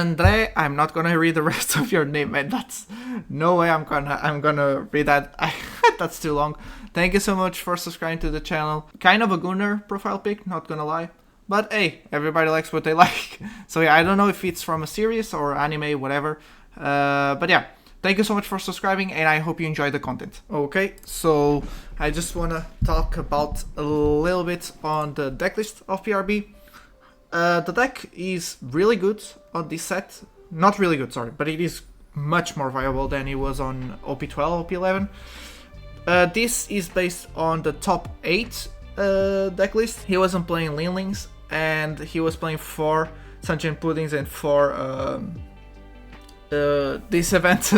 Andre, I'm not gonna read the rest of your name, man. That's no way I'm gonna read that. That's too long. Thank you so much for subscribing to the channel. Kind of a Gunner profile pic, not gonna lie. But hey, everybody likes what they like. So yeah, I don't know if it's from a series or anime, whatever. But yeah, thank you so much for subscribing, and I hope you enjoy the content. Okay, so I just wanna talk about a little bit on the deck list of PRB. The deck is really good on this set. Not really good, sorry, but it is much more viable than it was on OP12, OP11. This is based on the top 8 deck list. He wasn't playing Linlings, and he was playing 4 Sunshine Puddings and 4 this event,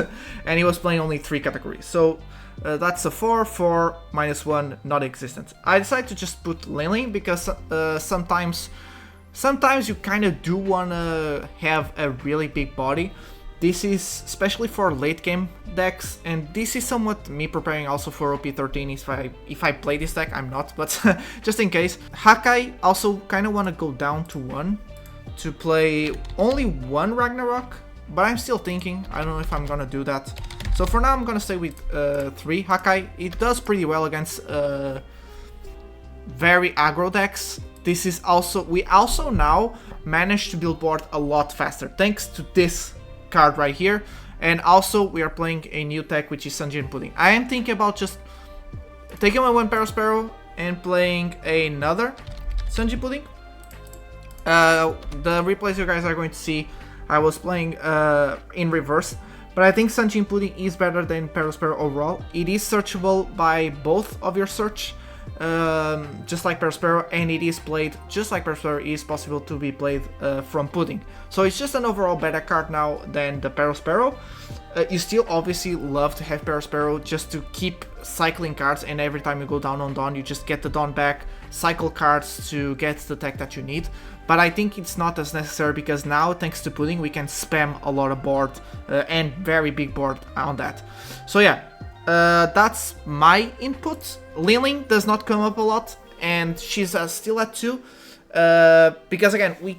and he was playing only 3 categories. So that's a 4, 4, -1, not existent. I decided to just put Linling because sometimes you kind of do want to have a really big body. This is especially for late game decks, and this is somewhat me preparing also for OP13 if I play this deck. I'm not, but just in case. Hakai also kind of want to go down to 1 to play only 1 Ragnarok, but I'm still thinking. I don't know if I'm gonna do that. So for now I'm gonna stay with 3 Hakai. It does pretty well against very aggro decks. This is also, we also now managed to build board a lot faster thanks to this card right here, and also we are playing a new tech which is Sunshine Pudding. I am thinking about just taking my 1 Parasparrow and playing another Sunshine Pudding. The replays you guys are going to see, I was playing in reverse, but I think Sunshine Pudding is better than Parasparrow overall. It is searchable by both of your search, just like Parasparrow, and it is played just like Parasparrow. It is possible to be played from Pudding. So it's just an overall better card now than the Parasparrow. You still obviously love to have Parasparrow just to keep cycling cards, and every time you go down on Dawn you just get the Dawn back, cycle cards to get the tech that you need. But I think it's not as necessary because now thanks to Pudding we can spam a lot of board and very big board on that. So yeah, that's my input. Linling does not come up a lot, and she's still at 2. Because again, we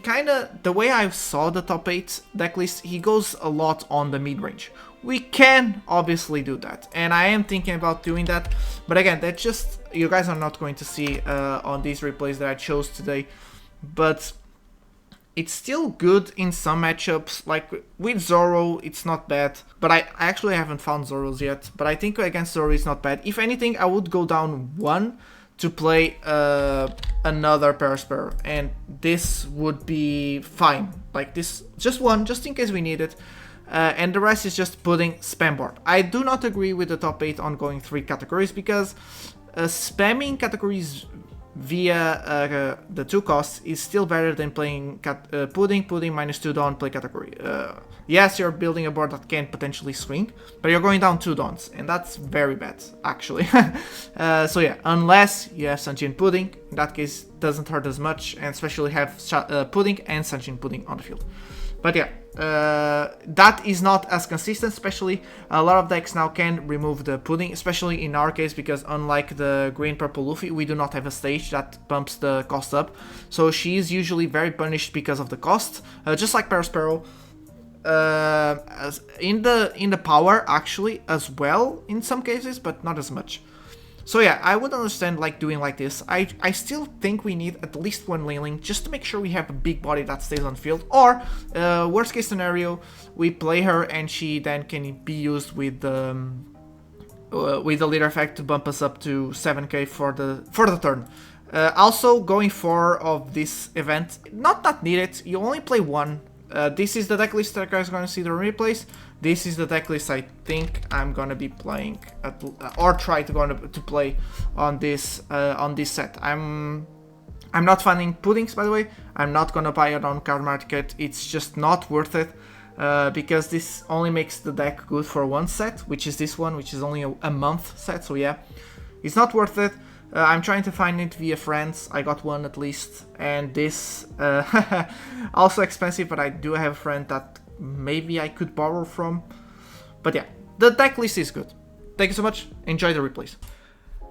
the way I saw the top 8 deck list, he goes a lot on the mid-range. We can obviously do that, and I am thinking about doing that, but again, that's just, you guys are not going to see on these replays that I chose today, but it's still good in some matchups. Like with Zoro, it's not bad, but I actually haven't found Zoros yet, but I think against Zoro it's not bad. If anything, I would go down 1 to play another Parasparrow, and this would be fine. Like this, just 1, just in case we need it, and the rest is just putting spam board. I do not agree with the top 8 on going 3 categories, because spamming categories via the 2 costs is still better than playing Pudding -2 Dawn, play category. Yes, you're building a board that can potentially swing, but you're going down 2 Dawns, and that's very bad, actually. So yeah, unless you have Sunshine Pudding, in that case, doesn't hurt as much, and especially have Pudding and Sunshine Pudding on the field. But yeah, that is not as consistent, especially a lot of decks now can remove the Pudding, especially in our case, because unlike the green-purple Luffy, we do not have a stage that bumps the cost up. So she is usually very punished because of the cost, just like Parasparrow. In the power, actually, as well, in some cases, but not as much. So yeah, I would understand like doing like this. I still think we need at least 1 Linling just to make sure we have a big body that stays on field. Or worst case scenario, we play her and she then can be used with the leader effect to bump us up to 7k for the turn. Also, going 4 of this event, not that needed. You only play 1. This is the deck list that you guys are going to see the replays. This is the deck list I think I'm going to be playing or try to play on this set. I'm not finding Puddings, by the way. I'm not going to buy it on card market. It's just not worth it because this only makes the deck good for 1 set, which is this one, which is only a month set. So yeah, it's not worth it. I'm trying to find it via friends. I got 1 at least, and this also expensive, but I do have a friend that maybe I could borrow from. But yeah, the deck list is good. Thank you so much. Enjoy the replays.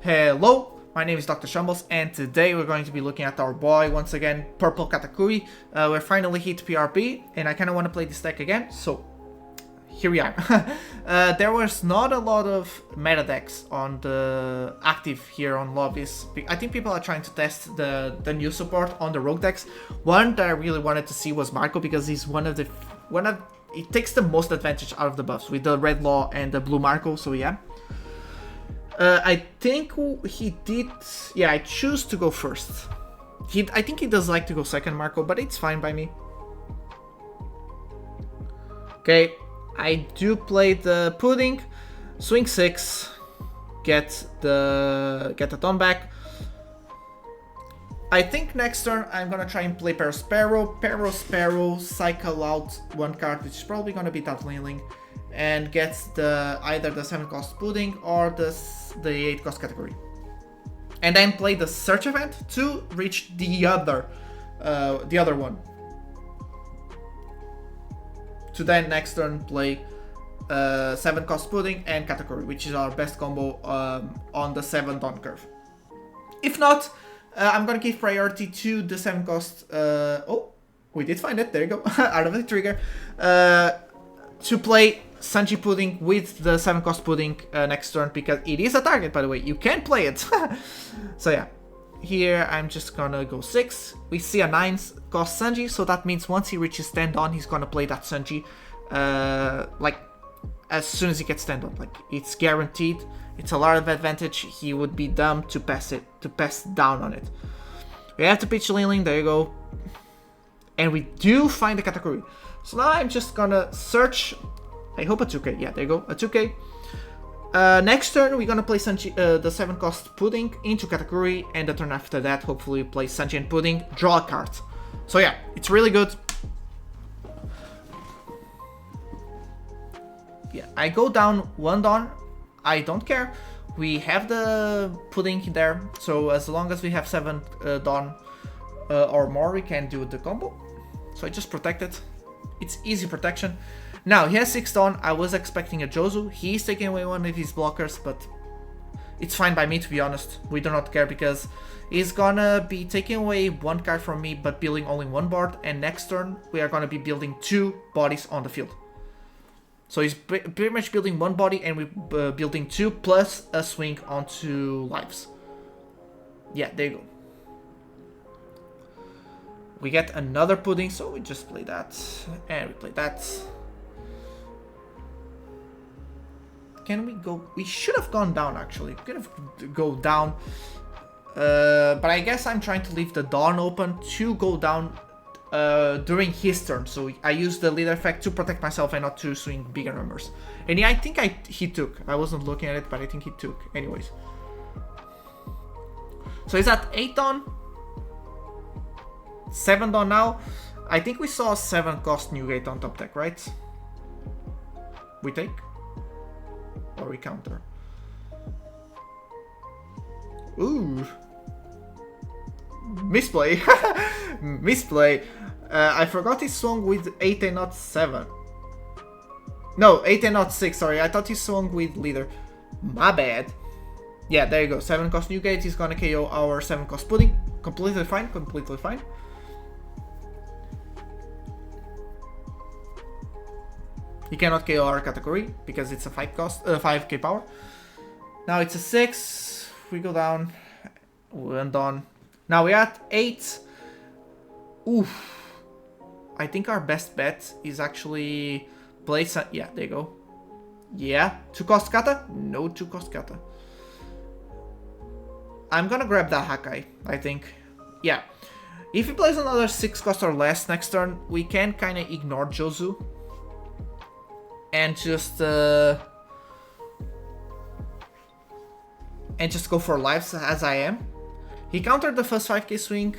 Hello, My name is Dr. Shambles, and today we're going to be looking at our boy, once again, Purple Katakuri. We're finally hit PRB, and I kind of want to play this deck again, so here we are. There was not a lot of meta decks on the active here on lobbies. I think people are trying to test the new support on the rogue decks. One that I really wanted to see was Marco, because he's it takes the most advantage out of the buffs with the red law and the blue Marco, so yeah. I think he did. Yeah, I choose to go first. I think he does like to go second, Marco, but it's fine by me. Okay, I do play the pudding, swing 6, get the ton back. I think next turn I'm gonna try and play Sparrow, cycle out one card, which is probably gonna be Tatooine, and gets either the 7 cost pudding or the 8 cost Katakuri. And then play the search event to reach the other one. To then next turn play 7 cost pudding and Katakuri, which is our best combo on the 7 Dawn curve. If not, I'm gonna give priority to the 7 cost. Oh, we did find it. There you go. Out of the trigger. To play Sanji Pudding with the 7 cost pudding next turn, because it is a target, by the way. You can play it. So yeah, here I'm just gonna go 6. We see a 9 cost Sanji, so that means once he reaches 10 Dawn, he's gonna play that Sanji like as soon as he gets 10 Dawn. Like, it's guaranteed. It's a lot of advantage. He would be dumb to pass down on it. We have to pitch Liling, there you go. And we do find the Katakuri. So now I'm just gonna search. I hope a 2k. Yeah, there you go, a 2k. Next turn, we're gonna play Sanji, the 7 cost pudding into Katakuri, and the turn after that, hopefully, we play Sanji and pudding, draw a card. So yeah, it's really good. Yeah, I go down 1 Dawn. I don't care. We have the pudding there, so as long as we have 7 Dawn or more, we can do the combo. So I just protect it. It's easy protection. Now, he has 6 Dawn. I was expecting a Jozu. He's taking away one of his blockers, but it's fine by me, to be honest. We do not care, because he's gonna be taking away 1 card from me, but building only 1 board, and next turn, we are gonna be building 2 bodies on the field. So he's pretty much building 1 body, and we're building 2 plus a swing onto lives. Yeah, there you go. We get another pudding, so we just play that, and we play that. Can we go? We should have gone down, actually. We could have go down. But I guess I'm trying to leave the Dawn open to go down during his turn. So I use the leader effect to protect myself and not to swing bigger numbers. And yeah, I think he took. I wasn't looking at it, but I think he took. Anyways. So he's at 8 Dawn. 7 Dawn now. I think we saw a 7 cost Newgate on top deck, right? We take? Or we counter? Ooh. Misplay. Misplay. I forgot he swung with 8 and not 7. No, 8 and not 6, sorry. I thought he swung with leader. My bad. Yeah, there you go. 7 cost Newgate. He's gonna KO our 7 cost pudding. Completely fine, completely fine. He cannot KO our Katakuri because it's a 5k power. Now it's a 6. We go down. 1 Dawn. Now we're at 8. Oof. I think our best bet is actually play. Yeah, there you go. Yeah. 2 cost Kata? No 2 cost Kata. I'm gonna grab that Hakai, I think. Yeah. If he plays another 6 cost or less next turn, we can kind of ignore Jozu. And just go for lives as I am. He countered the first 5k swing.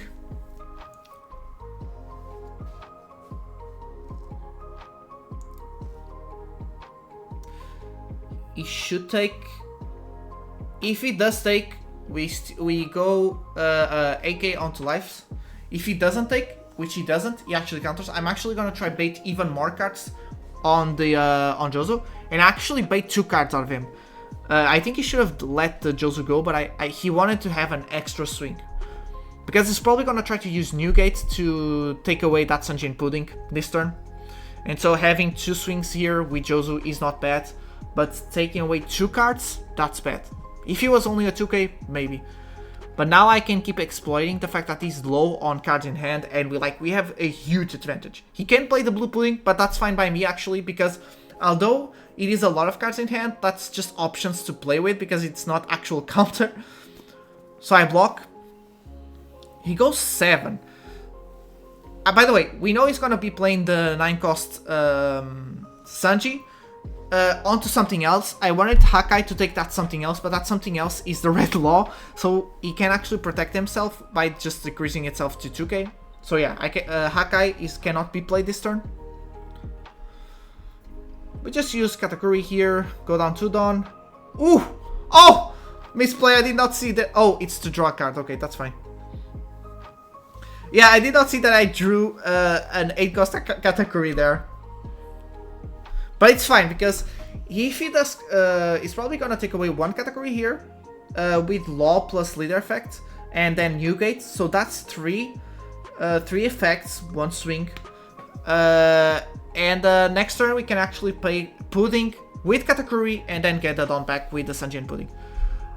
He should take. If he does take, we go 8k onto lives. If he doesn't take, which he doesn't, he actually counters. I'm actually gonna try bait even more cards on the on Jozo, and actually bait 2 cards out of him. I think he should have let the Jozu go, but he wanted to have an extra swing. Because he's probably going to try to use Newgate to take away that Sanjin Pudding this turn. And so having 2 swings here with Jozu is not bad. But taking away 2 cards, that's bad. If he was only a 2k, maybe. But now I can keep exploiting the fact that he's low on cards in hand, and we have a huge advantage. He can play the blue pudding, but that's fine by me actually, because although it is a lot of cards in hand, that's just options to play with because it's not actual counter. So I block. He goes 7. By the way, we know he's gonna be playing the 9 cost Sanji. Onto something else. I wanted Hakai to take that something else, but that something else is the red law, so he can actually protect himself by just decreasing itself to 2k. So yeah, Hakai cannot be played this turn. We just use Katakuri here, go down 2 Dawn. Ooh! Oh! Misplay, I did not see that. Oh, it's to draw a card. Okay, that's fine. Yeah, I did not see that I drew an 8 cost Katakuri there. But it's fine, because if he does, he's probably gonna take away 1 category here, with Law plus Leader effect, and then Newgate, so that's 3 effects, 1 swing. And next turn we can actually play Pudding with Katakuri, and then get that on back with the Sanjin Pudding.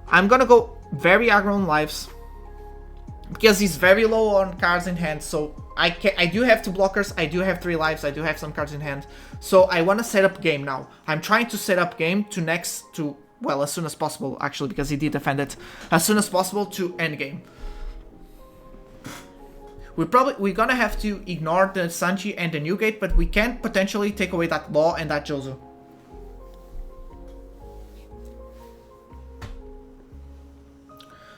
I'm gonna go very aggro on lives, because he's very low on cards in hand, so I do have 2 blockers, I do have 3 lives, I do have some cards in hand, so I want to set up game now. I'm trying to set up game to well, as soon as possible, actually, because he did defend it, as soon as possible to end game. We're gonna have to ignore the Sanji and the Newgate, but we can potentially take away that Law and that Jozu.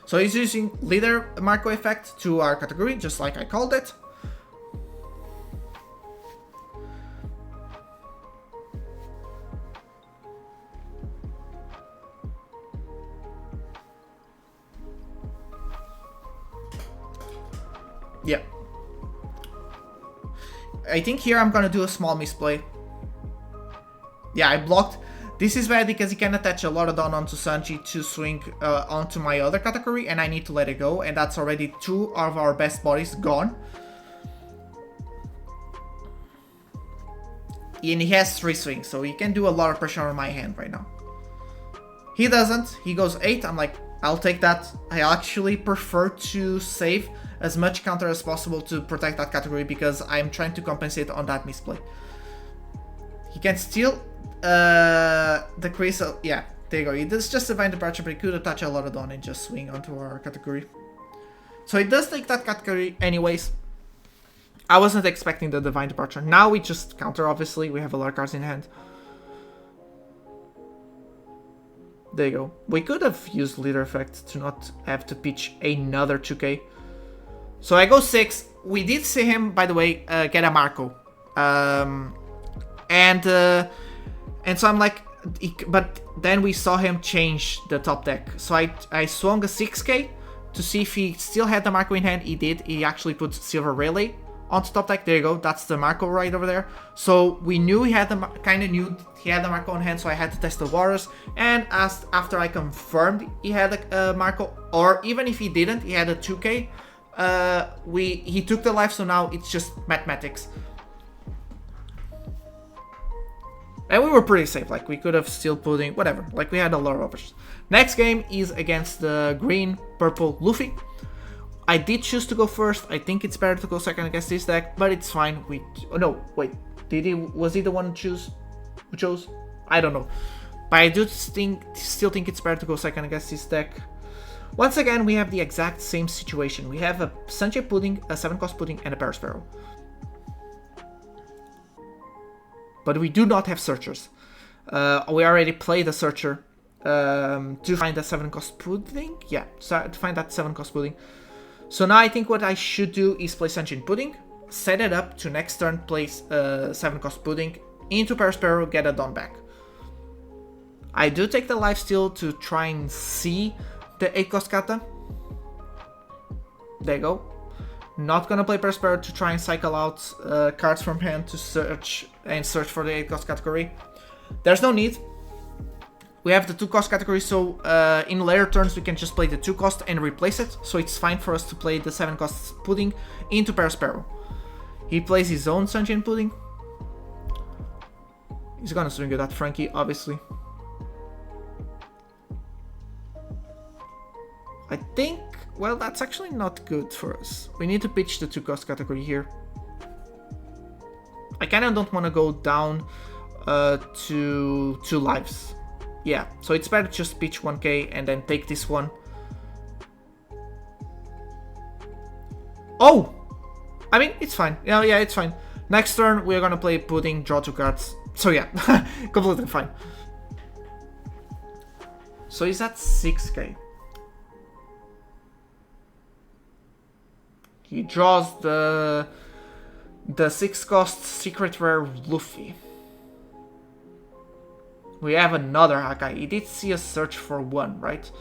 So he's using Leader Marco effect to our category, just like I called it. Yeah. I think here I'm gonna do a small misplay. Yeah, I blocked. This is bad because he can attach a lot of Dawn onto Sanji to swing onto my other category, and I need to let it go, and that's already 2 of our best bodies gone. And he has 3 swings, so he can do a lot of pressure on my hand right now. He doesn't. He goes 8. I'm like, I'll take that. I actually prefer to save as much counter as possible to protect that category, because I'm trying to compensate on that misplay. He can still decrease. Yeah, there you go. It does just Divine Departure, but he could attach a lot of Dawn and just swing onto our category. So it does take that category anyways. I wasn't expecting the Divine Departure. Now we just counter, obviously. We have a lot of cards in hand. There you go. We could have used Leader Effect to not have to pitch another 2k. So I go 6. We did see him, by the way, get a Marco. And so I'm like, but then we saw him change the top deck. So I swung a 6k to see if he still had the Marco in hand. He did. He actually put Silver Relay onto top deck. There you go. That's the Marco right over there. So we knew he had kind of knew he had the Marco in hand, so I had to test the waters. And after I confirmed he had a Marco, or even if he didn't, he had a 2k. He took the life, so now it's just mathematics. And we were pretty safe, like we could have still Pudding, whatever, like we had a lot of options. Next game is against the green-purple Luffy. I did choose to go first. I think it's better to go second against this deck, but it's fine. Oh no, wait, was he the one who chose? I don't know. But I do still think it's better to go second against this deck. Once again, we have the exact same situation. We have a Sanjay Pudding, a 7-cost Pudding, and a Paris Sparrow. But we do not have Searchers. We already played a Searcher to find a 7-cost Pudding. Yeah, so to find that 7-cost Pudding. So now I think what I should do is play Sanjin Pudding, set it up to next turn place 7-cost Pudding into Paris Sparrow, get a Dawn back. I do take the lifesteal to try and see the 8-cost Kata. There you go. Not gonna play Paris Sparrow to try and cycle out cards from hand to search for the 8-cost category. There's no need. We have the 2 cost category, so in later turns we can just play the 2 cost and replace it. So it's fine for us to play the 7 cost Pudding into Parasparrow. He plays his own Sunshine Pudding. He's gonna swing at that Frankie, obviously. I think, well, that's actually not good for us. We need to pitch the 2 cost category here. I kind of don't want to go down to 2 lives. Yeah, so it's better to just pitch 1k and then take this one. Oh! I mean, it's fine. Yeah, it's fine. Next turn, we're gonna play Pudding, draw 2 cards. So yeah, completely fine. So he's at 6k. He draws the 6 cost secret rare Luffy. We have another Hakai. He did see us search for 1, right?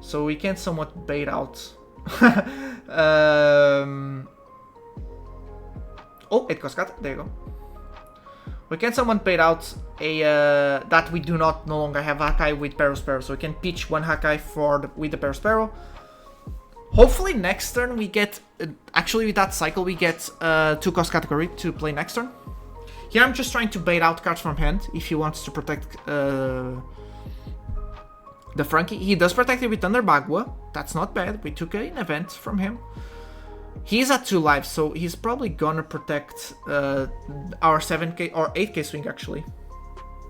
So we can somewhat bait out. Oh, 8 cost card. There you go. We can somewhat bait out a that we do not no longer have Hakai with Parasparrow. So we can pitch 1 Hakai with the Parasparrow. Hopefully next turn we get, actually with that cycle we get 2 cost category to play next turn. Here I'm just trying to bait out cards from hand if he wants to protect the Frankie. He does protect it with Thunder Bagua. That's not bad. We took an event from him. He's at 2 lives, so he's probably gonna protect our 7k or 8k swing actually.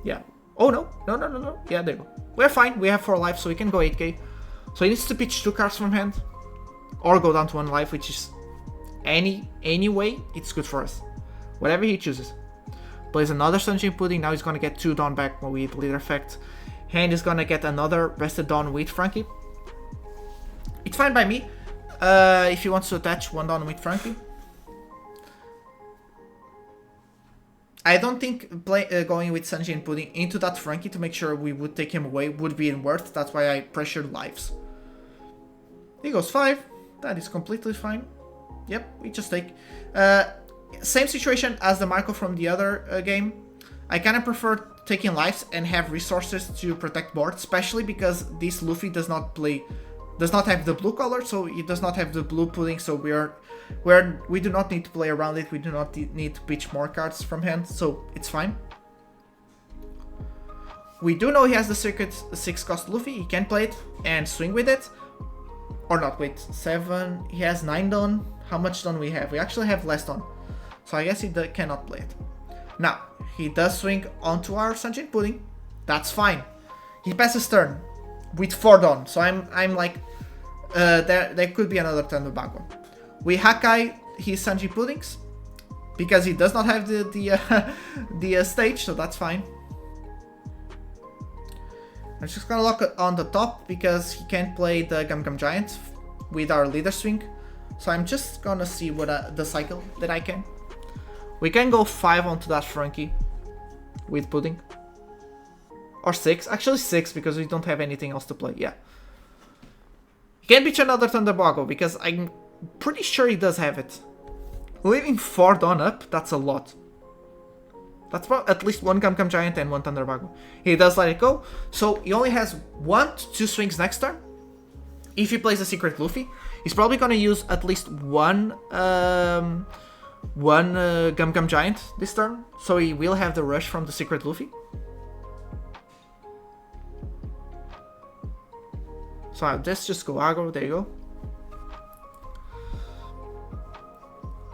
Yeah. Oh no. No. Yeah, there you go. We're fine. We have 4 lives, so we can go 8k. So he needs to pitch 2 cards from hand. Or go down to 1 life, which is any way, it's good for us. Whatever he chooses. Plays another Sunshine Pudding, now he's gonna get 2 Dawn back with Leader Effect. Hand is gonna get another Rested Dawn with Frankie. It's fine by me, if he wants to attach 1 Dawn with Frankie. I don't think going with Sunshine Pudding into that Frankie to make sure we would take him away would be worth. That's why I pressured lives. He goes 5. That is completely fine. Yep, we just take. Same situation as the Marco from the other game. I kind of prefer taking lives and have resources to protect board, especially because this Luffy does not have the blue color, so it does not have the blue Pudding. So we do not need to play around it. We do not need to pitch more cards from hand, so it's fine. We do know he has the secret 6 cost Luffy. He can play it and swing with it. Or not, wait, 7, he has 9 Dawn. How much Dawn we have? We actually have less Dawn. So I guess he cannot play it. Now, he does swing onto our Sunshine Pudding. That's fine. He passes turn with 4 Dawn. So I'm like, there could be another Thunder Bagua. We Hakai his Sunshine Puddings because he does not have the stage, so that's fine. I'm just gonna lock it on the top because he can't play the Gum Gum Giant with our leader swing. So I'm just gonna see what the cycle that I can. We can go 5 onto that Frankie with Pudding. Or 6. Actually 6 because we don't have anything else to play. Yeah. He can pitch another Thunder Bagua because I'm pretty sure he does have it. Leaving 4 Dawn up, that's a lot. That's at least 1 Gum Gum Giant and 1 Thunder Bagua. He does let it go. So he only has 1 to 2 swings next turn. If he plays a Secret Luffy, he's probably going to use at least one Gum Gum Giant this turn. So he will have the rush from the Secret Luffy. So let's just go aggro. There you go.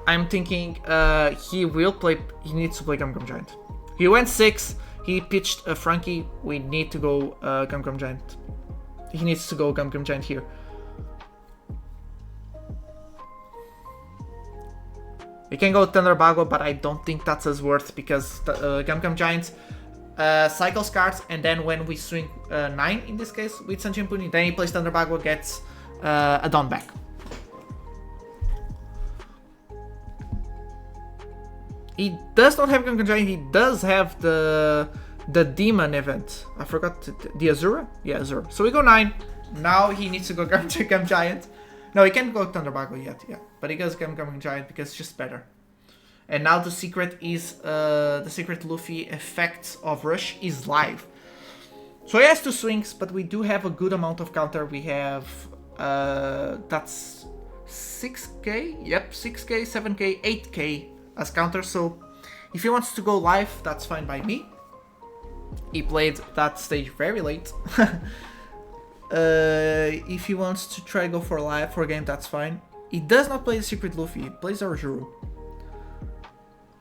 I'm thinking he needs to play Gum Gum Giant. He went 6, he pitched a Frankie, we need to go Gum Gum Giant. He needs to go Gum Gum Giant here. We can go Thunder Bagua, but I don't think that's as worth because Gum Gum Giant cycles cards, and then when we swing 9 in this case with Sunshine Pudding, then he plays Thunder Bagua, gets a Dawn back. He does not have Gum Gum Giant, he does have the Demon event. I forgot the Azura? Yeah, Azura. So we go 9. Now he needs to go Gum Giant. No, he can't go Thunder Bagua yet, yeah. But he goes Gum Giant because it's just better. And now the secret is the secret Luffy effect of Rush is live. So he has 2 swings, but we do have a good amount of counter. We have, that's 6k, yep, 6k, 7k, 8k as counter. So if he wants to go live, that's fine by me. He played that stage very late. If he wants to try to go for live for a game, that's fine. He does not play the Secret Luffy, he plays our Juru.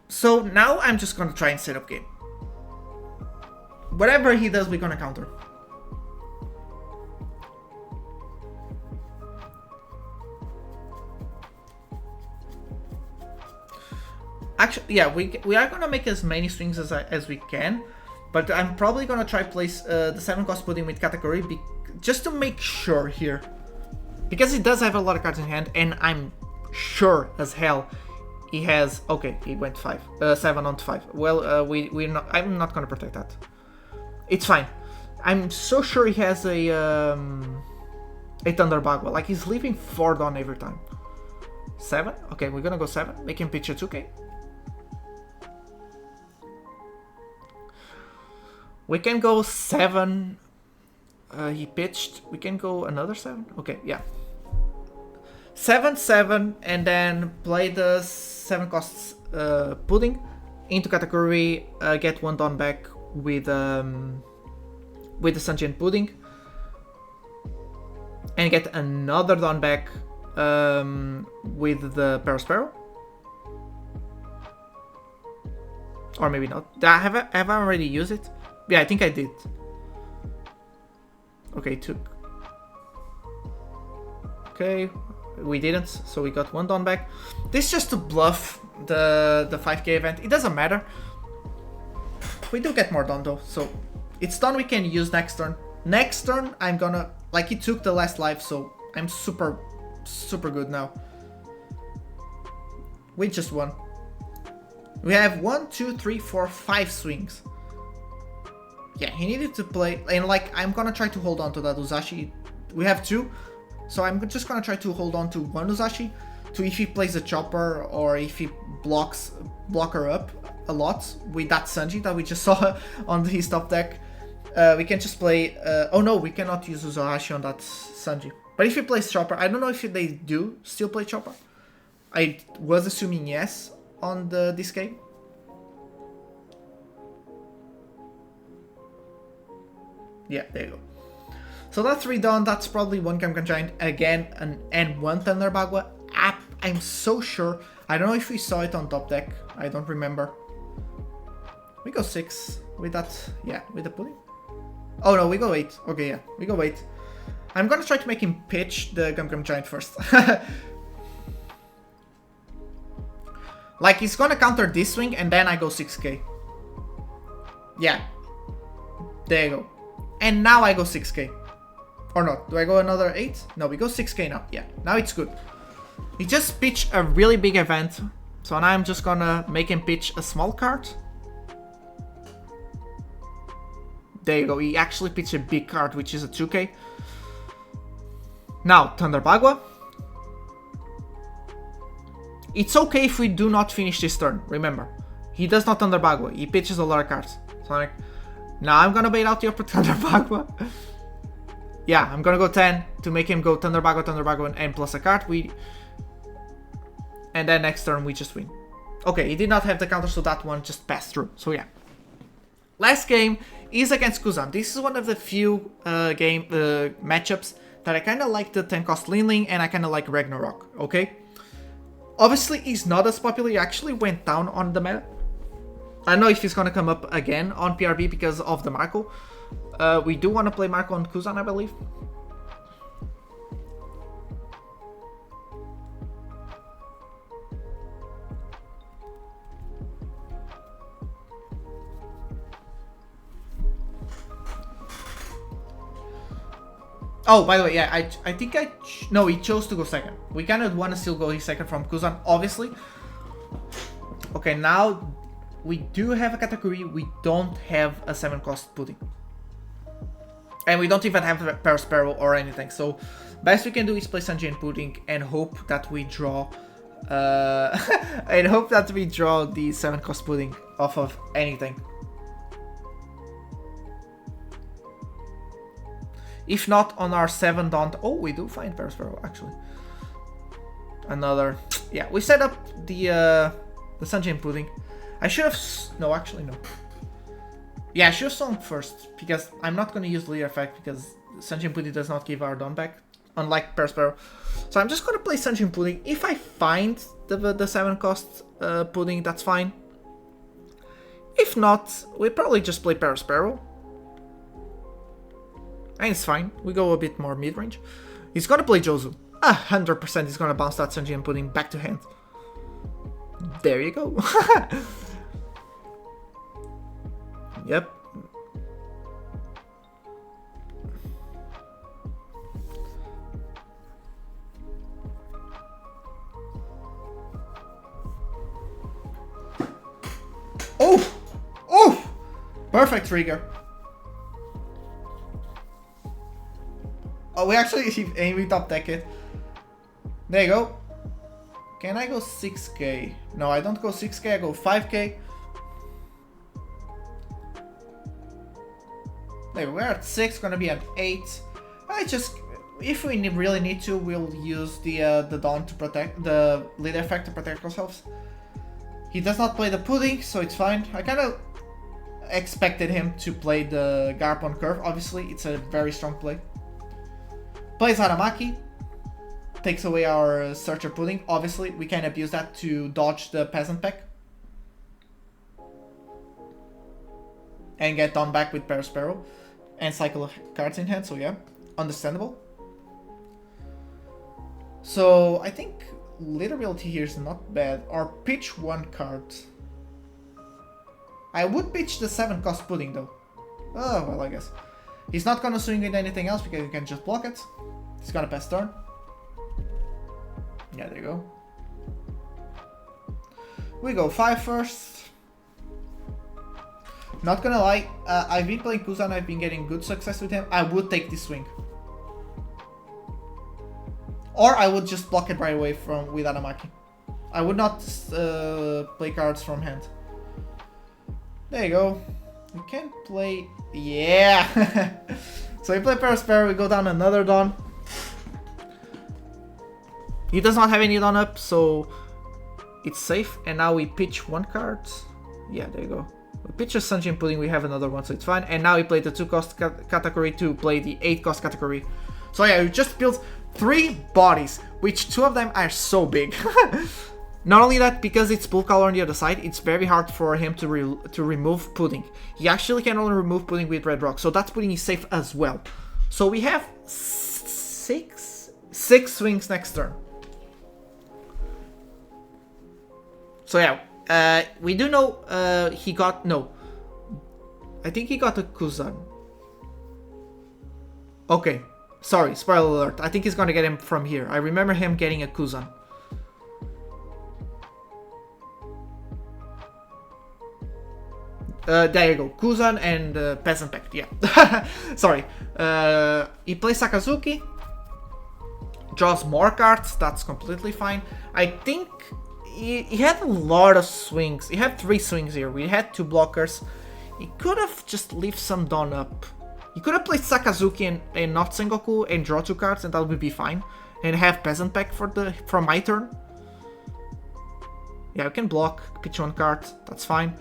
So now I'm just gonna try and set up game. Whatever he does, we're gonna counter. Actually, yeah, we are gonna make as many swings as we can, but I'm probably gonna try place the 7 cost pudding with Katakuri just to make sure here, because he does have a lot of cards in hand, and I'm sure as hell he has. Okay, he went 7 on 5. Well, we're not. I'm not gonna protect that. It's fine. I'm so sure he has a Thunder Bagua. Like, he's leaving 4 down every time. 7? Okay, we're gonna go 7. Make him pitch a 2k. We can go 7. He pitched. We can go another 7. Okay, yeah. 7, 7, and then play the 7 costs pudding into Katakuri. Get 1 down back with the Sanjin pudding, and get another down back with the Parasparrow. Or maybe not. Have I already used it? Yeah, I think I did. Okay, took. Okay, we didn't, so we got 1 down back. This is just to bluff the 5k event. It doesn't matter. We do get more done though, so it's done. We can use next turn. Next turn, I'm gonna, like, he took the last life, so I'm super good now. We just won. We have 1, 2, 3, 4, 5 swings. Yeah, he needed to play, and like, I'm gonna try to hold on to that Uzashi. We have 2, so I'm just gonna try to hold on to 1 Uzashi, to if he plays a chopper or if he block her up a lot with that Sanji that we just saw on his top deck. We can just play, oh no, we cannot use Uzashi on that Sanji. But if he plays chopper, I don't know if they do still play chopper. I was assuming yes on this game. Yeah, there you go. So that's 3 done. That's probably 1 Kamkan Giant again, and 1 Thunder Bagua. I'm so sure. I don't know if we saw it on top deck. I don't remember. We go 6 with that. Yeah, with the pudding. Oh no, we go 8. Okay, yeah, we go 8. I'm gonna try to make him pitch the Gum Giant first. Like, he's gonna counter this swing, and then I go 6k. Yeah. There you go. And now I go 6k. Or not. Do I go another 8? No, we go 6k now. Yeah, now it's good. He just pitched a really big event. So now I'm just gonna make him pitch a small card. There you go. He actually pitched a big card, which is a 2k. Now, Thunder Bagua. It's okay if we do not finish this turn. Remember, he does not Thunder Bagua. He pitches a lot of cards. So like, now I'm gonna bait out your Thunder Bagua. Yeah, I'm gonna go 10 to make him go Thunder Bagua, and plus a card. And then next turn we just win. Okay, he did not have the counter, so that one just passed through. So yeah. Last game is against Kuzan. This is one of the few matchups that I kind of like the 10 cost Linling, and I kind of like Ragnarok, okay? Obviously, he's not as popular. He actually went down on the meta. I don't know if he's going to come up again on PRB because of the Marco. We do want to play Marco on Kuzan, I believe. Oh, by the way, yeah, I think no, he chose to go second. We kind of want to still go his second from Kuzan, obviously. Okay, now we do have a Katakuri. We don't have a 7 cost pudding. And we don't even have a Parasparrow or anything. So, best we can do is play Sanji and pudding and hope that we draw... and hope that we draw the 7 cost pudding off of anything. If not on our 7 Dawn. Oh, we do find Perospero actually. Another. Yeah, we set up the Sunshine Pudding. I should have. No, actually, no. Yeah, I should have swung first because I'm not going to use leader effect because Sunshine Pudding does not give our Dawn back, unlike Perospero. So I'm just going to play Sunshine Pudding. If I find the 7 cost Pudding, that's fine. If not, we probably just play Perospero. And it's fine. We go a bit more mid-range. He's going to play Jozu. 100% he's going to bounce that Sunshine Pudding back to hand. There you go. Yep. Oh! Oh! Perfect trigger. Oh, we actually aiming top deck it. There you go. Can I go 6k? No, I don't go 6k, I go 5k. There, we're at 6, gonna be at 8. I just, if we really need to, we'll use the Dawn to protect, the leader effect to protect ourselves. He does not play the Pudding, so it's fine. I kind of expected him to play the Garp on curve, obviously, it's a very strong play. Plays Haramaki, takes away our Searcher Pudding. Obviously, we can abuse that to dodge the Peasant Pack. And get Dawn back with Perospero. And cycle cards in hand, so yeah, understandable. So, I think leader ability here is not bad. Or pitch 1 card. I would pitch the 7 cost Pudding though. Oh, well, I guess. He's not gonna swing with anything else because you can just block it. He's gonna pass turn. Yeah, there you go. We go 5 first. Not gonna lie, I've been playing Kuzan, I've been getting good success with him. I would take this swing. Or I would just block it right away with Haramaki. I would not play cards from hand. There you go. We can play... Yeah! So we play Perospero, we go down another Dawn. He does not have any Dawn up, so it's safe. And now we pitch 1 card. Yeah, there you go. We pitch a Sunshine Pudding, we have another one, so it's fine. And now we play the 2 cost Katakuri to play the 8 cost Katakuri. So yeah, we just built 3 bodies, which 2 of them are so big. Not only that, because it's Pool Color on the other side, it's very hard for him to remove Pudding. He actually can only remove Pudding with Red Rock, so that Pudding is safe as well. So we have 6 swings next turn. So yeah, we do know he got... No. I think he got a Kuzan. Okay. Sorry, spoiler alert. I think he's gonna get him from here. I remember him getting a Kuzan. There you go. Kuzan and Peasant Pact, yeah. Sorry. He plays Sakazuki. Draws more cards. That's completely fine. I think he had a lot of swings. He had 3 swings here. We had 2 blockers. He could have just left some Dawn up. He could have played Sakazuki and not Sengoku and draw 2 cards and that would be fine. And have Peasant Pact for my turn. Yeah, we can block, pitch 1 card. That's fine.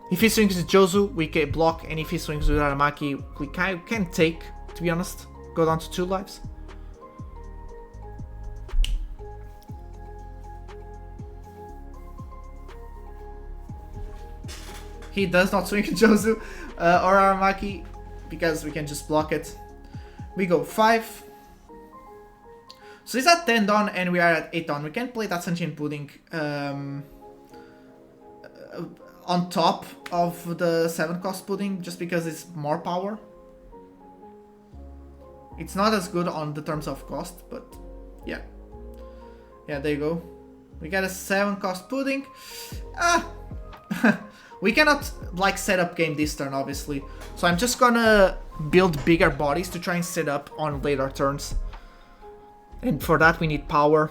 If he swings with Jozu, we can block, and if he swings with Haramaki, we can take, to be honest. Go down to 2 lives. He does not swing with Jozu or Haramaki, because we can just block it. We go 5. So he's at 10 Dawn, and we are at 8 Dawn. We can play that Sunshine Pudding on top of the 7 cost Pudding, just because it's more power. It's not as good on the terms of cost, but yeah. Yeah, there you go. We got a 7 cost Pudding. We cannot like set up game this turn, obviously. So I'm just gonna build bigger bodies to try and set up on later turns. And for that we need power.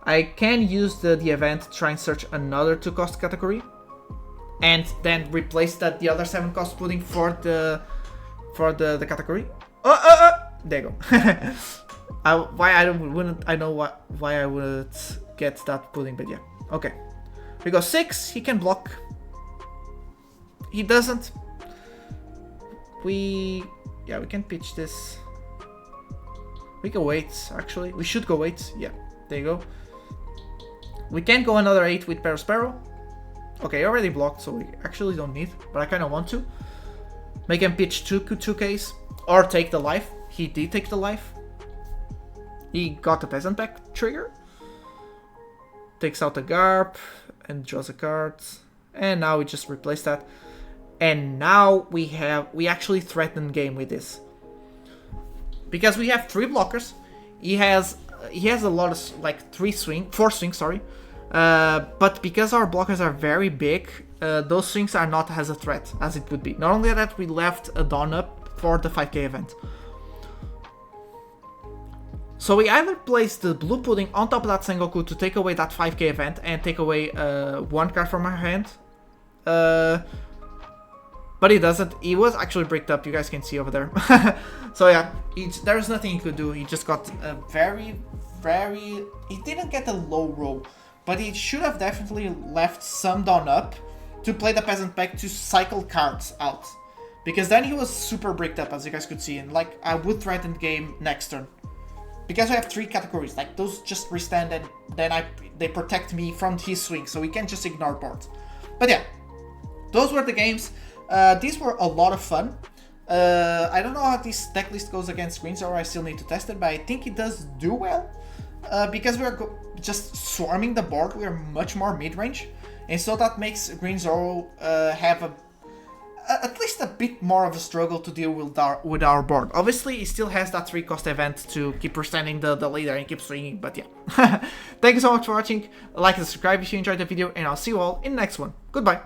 I can use the event to try and search another 2 cost Katakuri. and then replace the other 7 cost pudding for the Katakuri. There you go. Why I wouldn't get that pudding, but yeah. Okay. We go 6, he can block. He doesn't. We can pitch this. We can wait, actually. We should go wait. Yeah, there you go. We can go another 8 with Perospero. Okay, already blocked, so we actually don't need, but I kind of want to. Make him pitch 2Ks, or take the life. He did take the life. He got the Peasant back trigger. Takes out the Garp, and draws a card. And now we just replace that. And now we actually threaten game with this. Because we have 3 blockers. He has a lot of, like, 4 swings, sorry. But because our blockers are very big, those swings are not as a threat as it would be. Not only that, we left a Dawn up for the 5k event. So we either place the blue pudding on top of that Sengoku to take away that 5k event and take away 1 card from our hand. But he doesn't. He was actually bricked up, you guys can see over there. So yeah, there's nothing he could do. He just got a very... He didn't get a low roll, but he should have definitely left some Dawn up to play the Peasant back to cycle cards out. Because then he was super bricked up, as you guys could see, and like, I would threaten game next turn. Because we have 3 categories, like those just restand and then they protect me from his swing, so we can just ignore board. But yeah, those were the games. These were a lot of fun. I don't know how this deck list goes against Green Zoro, I still need to test it, but I think it does do well. Because we're just swarming the board, we're much more mid-range. And so that makes Green Zoro have at least a bit more of a struggle to deal with our board. Obviously, he still has that 3 cost event to keep restanding the leader and keep swinging, but yeah. Thank you so much for watching. Like and subscribe if you enjoyed the video, and I'll see you all in the next one. Goodbye.